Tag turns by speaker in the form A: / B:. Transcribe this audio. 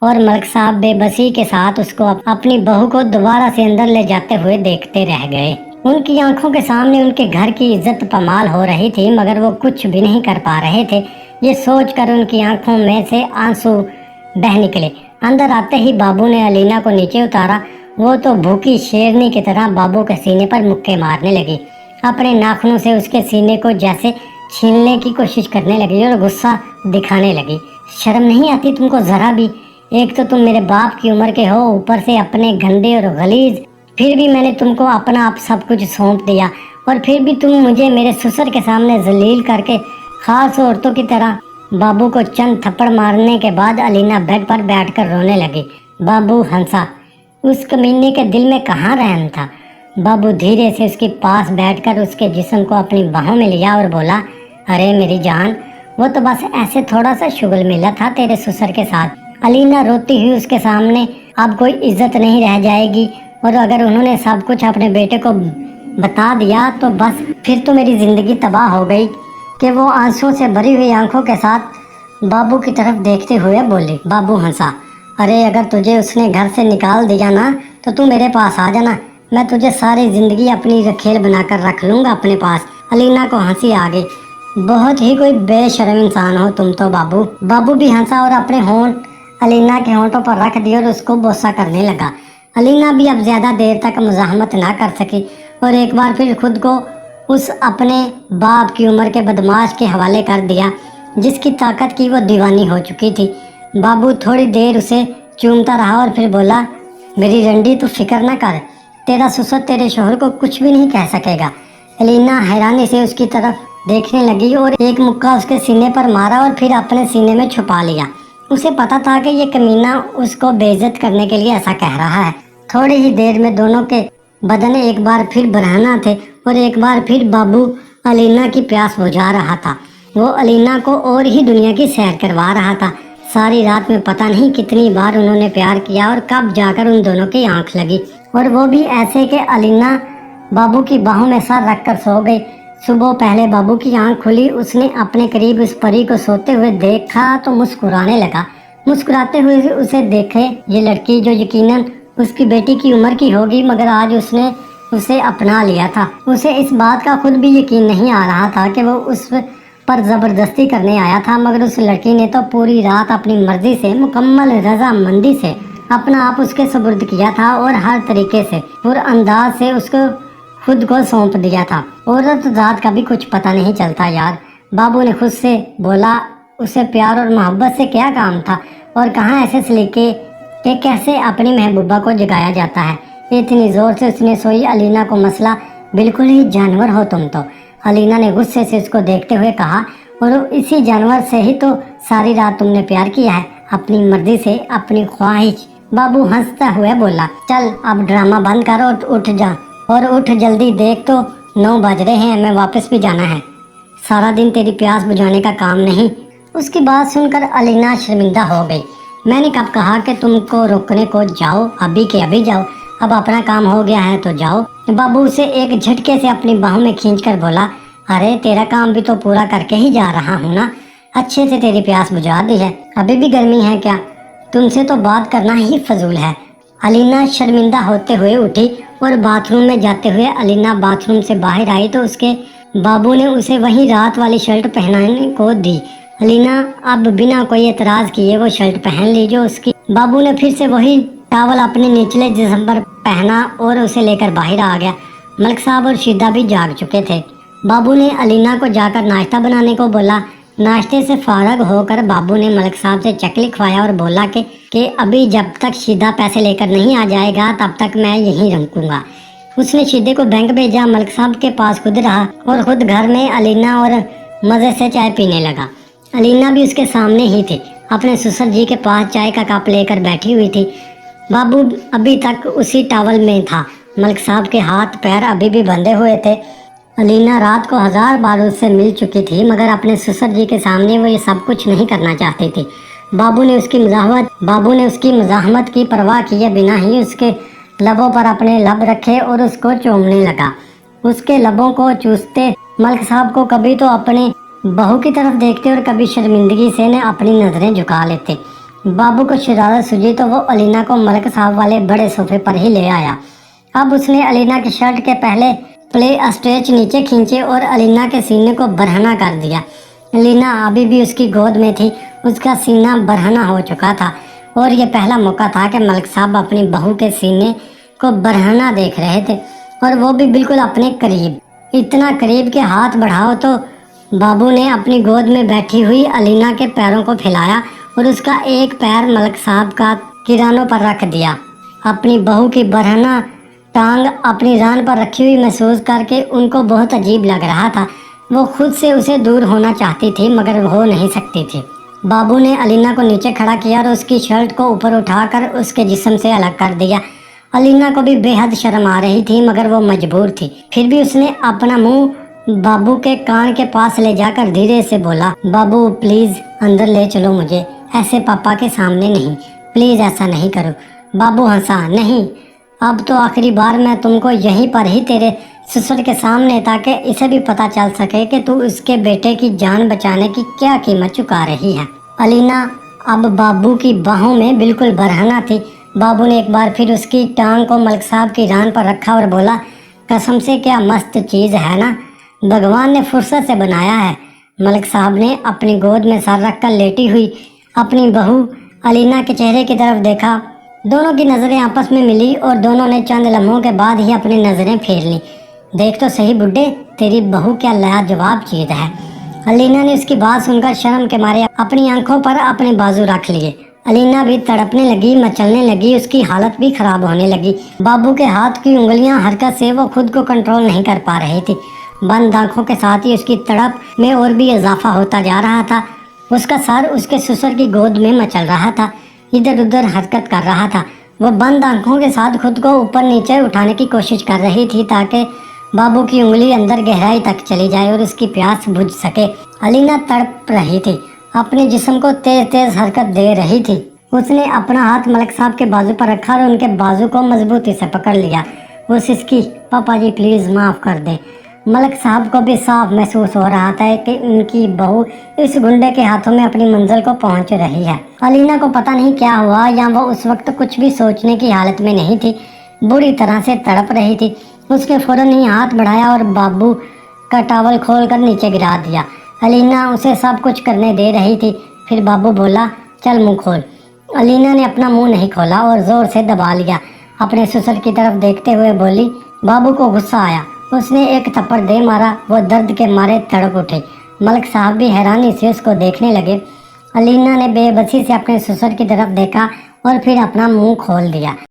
A: और मलिक साहब बेबसी के साथ उसको अपनी बहू को दोबारा से अंदर ले जाते हुए देखते रह गए। उनकी आंखों के सामने उनके घर की इज्जत पमाल हो रही थी, मगर वो कुछ भी नहीं कर पा रहे थे। ये सोचकर उनकी आंखों में से आंसू बह निकले। अंदर आते ही बाबू ने अलीना को नीचे उतारा। वो तो भूखी शेरनी की तरह बाबू के सीने पर मुक्के मारने लगी। अपने नाखूनों से उसके सीने को जैसे छीलने की कोशिश करने लगी और गुस्सा दिखाने लगी। शर्म नहीं आती तुमको जरा भी? एक तो तुम मेरे बाप की उम्र के हो, ऊपर से अपने गंदे और गलीज। फिर भी मैंने तुमको अपना आप सब कुछ सौंप दिया और फिर भी तुम मुझे मेरे ससुर के सामने जलील करके खास औरतों की तरह। बाबू को चंद थप्पड़ मारने के बाद अलीना बेड पर बैठकर रोने लगी। बाबू हंसा। उस कमीने के दिल में कहाँ रहम था। बाबू धीरे से उसके पास बैठकर उसके जिस्म को अपनी बाहों में लिया और बोला, अरे मेरी जान, वो तो बस ऐसे थोड़ा सा शुगल मिला था तेरे ससुर के साथ। अलीना रोती हुई उसके सामने, अब कोई इज्जत नहीं रह जाएगी और अगर उन्होंने सब कुछ अपने बेटे को बता दिया तो बस फिर तो मेरी जिंदगी तबाह हो गई। कि वो आंसुओं से भरी हुई आंखों के साथ बाबू की तरफ देखते हुए बोली। बाबू हंसा। अरे अगर तुझे उसने घर से निकाल दिया ना तो तू मेरे पास आ जाना, मैं तुझे सारी जिंदगी अपनी रखेल बनाकर रख लूंगा अपने पास। अलीना को हंसी आ गई। बहुत ही कोई बेशर्म इंसान हो तुम तो बाबू। बाबू भी हंसा और अपने होंठ अलीना के होंठों पर रख दिए और उसको बोसा करने लगा। अलीना भी अब ज्यादा देर तक मुजाहमत ना कर सकी और एक बार फिर खुद को उस अपने बाप की उम्र के बदमाश के हवाले कर दिया जिसकी ताकत की वो दीवानी हो चुकी थी। बाबू थोड़ी देर उसे चूमता रहा और फिर बोला, मेरी रंडी तू फिक्र ना कर, तेरा ससुर तेरे शोहर को कुछ भी नहीं कह सकेगा। अलीना हैरानी से उसकी तरफ देखने लगी और एक मुक्का उसके सीने पर मारा और फिर अपने सीने में छुपा लिया। उसे पता था कि ये कमीना उसको बेइज्जत करने के लिए ऐसा कह रहा है। थोड़ी ही देर में दोनों के बदन एक बार फिर बरहना थे और एक बार फिर बाबू अलीना की प्यास बुझा रहा था। वो अलीना को और ही दुनिया की सैर करवा रहा था। सारी रात में पता नहीं कितनी बार उन्होंने प्यार किया और कब जाकर उन दोनों की आंख लगी, और वो भी ऐसे कि अलीना बाबू की बाहों में सर रखकर सो गई। सुबह पहले बाबू की आंख खुली। उसने अपने करीब उस परी को सोते हुए देखा तो मुस्कुराने लगा। मुस्कुराते हुए उसे देखे ये लड़की जो यकीनन उसकी बेटी की उम्र की होगी, मगर आज उसने उसे अपना लिया था। उसे इस बात का खुद भी यकीन नहीं आ रहा था कि वो उस पर जबरदस्ती करने आया था, मगर उस लड़की ने तो पूरी रात अपनी मर्जी से मुकम्मल रजामंदी से अपना आप उसके सुपुर्द किया था और हर तरीके से पुरअंदाज से उसको खुद को सौंप दिया था। औरत जात का भी कुछ पता नहीं चलता यार। बाबू ने खुद से बोला, उसे प्यार और मोहब्बत से क्या काम था और कहाँ ऐसे सलीके कि कैसे अपनी महबूबा को जगाया जाता है। इतनी जोर से उसने सोई अलीना को मसला, बिल्कुल ही जानवर हो तुम तो। अलीना ने गुस्से से उसको देखते हुए कहा, और इसी जानवर से ही तो सारी रात तुमने प्यार किया है, अपनी मर्जी से, अपनी ख्वाहिश। बाबू हंसता हुआ बोला, चल अब ड्रामा बंद कर और उठ जा, और उठ जल्दी, देख तो 9 बज रहे हैं, हमें वापस भी जाना है। सारा दिन तेरी प्यास बुझाने का काम नहीं। उसकी बात सुनकर अलीना शर्मिंदा हो गई। मैंने कब कहा कि तुमको रोकने को? जाओ, अभी के अभी जाओ, अब अपना काम हो गया है तो जाओ। बाबू उसे एक झटके से अपनी बाहों में खींचकर बोला, अरे तेरा काम भी तो पूरा करके ही जा रहा हूँ ना, अच्छे से तेरी प्यास बुझा दी है, अभी भी गर्मी है क्या? तुमसे तो बात करना ही फजूल है। अलीना शर्मिंदा होते हुए उठी और बाथरूम में जाते हुए अलीना बाथरूम से बाहर आई तो उसके बाबू ने उसे वही रात वाली शर्ट पहनाने को दी। अलीना अब बिना कोई एतराज किए वो शर्ट पहन ली जो उसकी बाबू ने फिर से वही टावल अपने निचले जिस्म पर पहना और उसे लेकर बाहर आ गया। मलिक साहब और शीदा भी जाग चुके थे। बाबू ने अलीना को जाकर नाश्ता बनाने को बोला। नाश्ते से फारग होकर बाबू ने मलिक साहब से चकली खवाया और बोला कि अभी जब तक शीदा पैसे लेकर नहीं आ जाएगा तब तक मैं यहीं रुकूंगा। उसने शीदे को बैंक भेजा, मलिक साहब के पास खुद रहा और खुद घर में अलीना और मज़े से चाय पीने लगा। अलीना भी उसके सामने ही थी, अपने ससुर जी के पास चाय का कप लेकर बैठी हुई थी। बाबू अभी तक उसी टावल में था। मलिक साहब के हाथ पैर अभी भी बंधे हुए थे। अलीना रात को 1000 बार उससे मिल चुकी थी, मगर अपने ससुर जी के सामने वो ये सब कुछ नहीं करना चाहती थी। बाबू ने उसकी मज़ाहमत की परवाह किए बिना ही उसके लबों पर अपने लब रखे और उसको चूमने लगा। उसके लबों को चूसते मलिक साहब को कभी तो अपने बहू की तरफ देखते और कभी शर्मिंदगी से ने अपनी नज़रें झुका लेते। बाबू को शरारत सूझी तो वो अलीना को मलिक साहब वाले बड़े सोफे पर ही ले आया। अब उसने अलीना की शर्ट के पहले प्ले स्ट्रेच नीचे खींचे और अलीना के सीने को बरहना कर दिया। अलीना अभी भी उसकी गोद में थी, उसका सीना बरहना हो चुका था और ये पहला मौका था कि मलिक साहब अपनी बहू के सीने को बरहना देख रहे थे, और वो भी बिल्कुल अपने करीब, इतना करीब के हाथ बढ़ाओ तो बाबू ने अपनी गोद में बैठी हुई अलीना के पैरों को फैलाया और उसका एक पैर मलिक साहब का किरानों पर रख दिया। अपनी बहू की बरहना टांग अपनी रान पर रखी हुई महसूस करके उनको बहुत अजीब लग रहा था। वो खुद से उसे दूर होना चाहती थी मगर हो नहीं सकती थी। बाबू ने अलीना को नीचे खड़ा किया और उसकी शर्ट को ऊपर उठाकर उसके जिस्म से अलग कर दिया। अलीना को भी बेहद शर्म आ रही थी मगर वो मजबूर थी। फिर भी उसने अपना मुंह बाबू के कान के पास ले जाकर धीरे से बोला, बाबू प्लीज अंदर ले चलो मुझे, ऐसे पापा के सामने नहीं, प्लीज ऐसा नहीं करो। बाबू हंसा, नहीं, अब तो आखिरी बार मैं तुमको यहीं पर ही तेरे ससुर के सामने, ताकि इसे भी पता चल सके कि तू उसके बेटे की जान बचाने की क्या कीमत चुका रही है। अलीना अब बाबू की बाहों में बिल्कुल बरहना थी। बाबू ने एक बार फिर उसकी टांग को मलिक साहब की रान पर रखा और बोला, कसम से क्या मस्त चीज़ है ना, भगवान ने फुर्सत से बनाया है। मलिक साहब ने अपनी गोद में सर रखकर लेटी हुई अपनी बहू अलीना के चेहरे की तरफ देखा। दोनों की नज़रें आपस में मिली और दोनों ने चंद लम्हों के बाद ही अपनी नज़रें फेर लीं। देख तो सही बुड्ढे, तेरी बहू क्या लाजवाब चीज़ है। अलीना ने उसकी बात सुनकर शर्म के मारे अपनी आंखों पर अपने बाजू रख लिए। अलीना भी तड़पने लगी, मचलने लगी, उसकी हालत भी खराब होने लगी। बाबू के हाथ की उंगलियां हरकत से वो खुद को कंट्रोल नहीं कर पा रही थी। बंद आंखों के साथ ही उसकी तड़प में और भी इजाफा होता जा रहा था। उसका सर उसके ससुर की गोद में मचल रहा था, इधर उधर हरकत कर रहा था। वो बंद आंखों के साथ खुद को ऊपर नीचे उठाने की कोशिश कर रही थी ताकि बाबू की उंगली अंदर गहराई तक चली जाए और उसकी प्यास बुझ सके। अलीना तड़प रही थी, अपने जिस्म को तेज तेज हरकत दे रही थी। उसने अपना हाथ मलिक साहब के बाजू पर रखा और उनके बाजू को मजबूती से पकड़ लिया। वो सिसकी, पापा जी प्लीज माफ कर दे। मलिक साहब को भी साफ महसूस हो रहा था कि उनकी बहू इस गुंडे के हाथों में अपनी मंजिल को पहुंच रही है। अलीना को पता नहीं क्या हुआ, या वो उस वक्त कुछ भी सोचने की हालत में नहीं थी, बुरी तरह से तड़प रही थी। उसने फौरन ही हाथ बढ़ाया और बाबू का टॉवल खोलकर नीचे गिरा दिया। अलीना उसे सब कुछ करने दे रही थी। फिर बाबू बोला, चल मुंह खोल। अलीना ने अपना मुंह नहीं खोला और जोर से दबा लिया। अपने ससुर की तरफ देखते हुए बोली। बाबू को गुस्सा आया, उसने एक थप्पड़ दे मारा। वो दर्द के मारे तड़प उठे। मलिक साहब भी हैरानी से उसको देखने लगे। अलीना ने बेबसी से अपने ससुर की तरफ देखा और फिर अपना मुंह खोल दिया।